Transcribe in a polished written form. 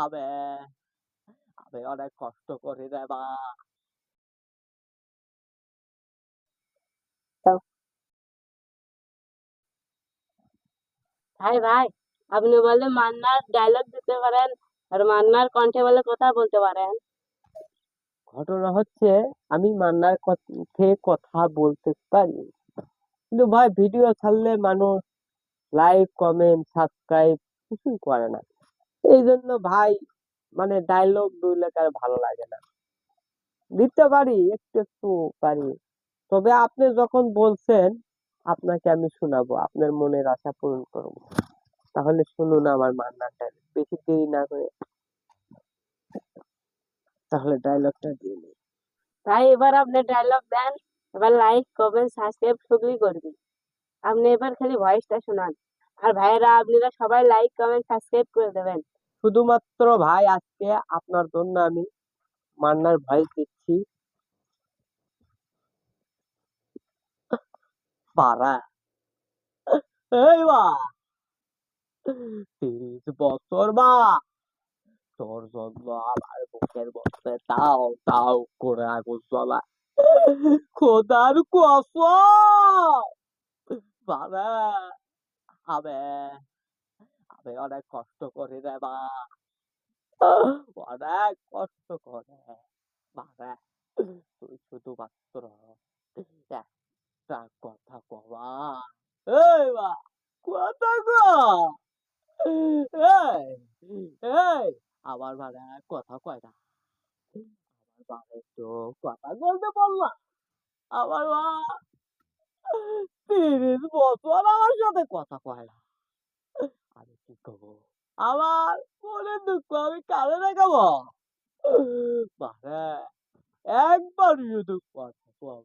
আবে আমি অনেক কষ্ট করি রে মা। ভাই ভাই, আপনি বলে মান্নার ডায়লগ দিতে পারেন আর মান্নার কণ্ঠে বলে কথা বলতে পারেন। ঘটনা হচ্ছে আমি মান্নার কণ্ঠে কথা বলতে পারি, কিন্তু ভাই ভিডিও ছাড়লে মানুষ লাইক কমেন্ট সাবস্ক্রাইব কিছুই করে না। এই জন্য ভাই মানে ডায়লগ দুইলে আর ভালো লাগে না। দিতে পারি একটু একটু পারি। তবে আপনি যখন বলছেন আপনাকে আমি শোনাবো, আপনার মনের আশা পূরণ করবো। তাহলে শুনুন আমার মান্নার ডায়লগ, বেশি দেরি না করে তাহলে ডায়লগটা দিয়ে নিই। ভাই এবার আপনি ডায়লগ দেন, এবার লাইক কমেন্ট সাবস্ক্রাইব সবই করবি। আপনি এবার খালি ভয়েসটা শোনান, আর ভাইয়েরা আপনারা সবাই লাইক কমেন্ট সাবস্ক্রাইব করে দেবেন। শুধুমাত্র ভাই আজকে আপনার জন্য আমি মান্নার ভয়েস দিচ্ছি। পারা এই বা 30 বছর বা তোর জন্য আমার বুকের মধ্যে তাও তাও করে আগুন জ্বলা, খোদার কসম বাবা। আমি আমি অনেক কষ্ট করি রে মা, অনেক কষ্ট করে বাবা। তুই শুধুমাত্র একটা কথা কবা, এই মা কথা ক, এই এই আমার মানে কথা কয় না, আমার বাবা তো কথা বলতে পারলাম। আমার মা 30 বছর আমার সাথে কথা কয় না, আমি কি করবো? আমার মনের দুঃখ আমি কারে দেখাবো? মানে একবার শুধু কথা কও।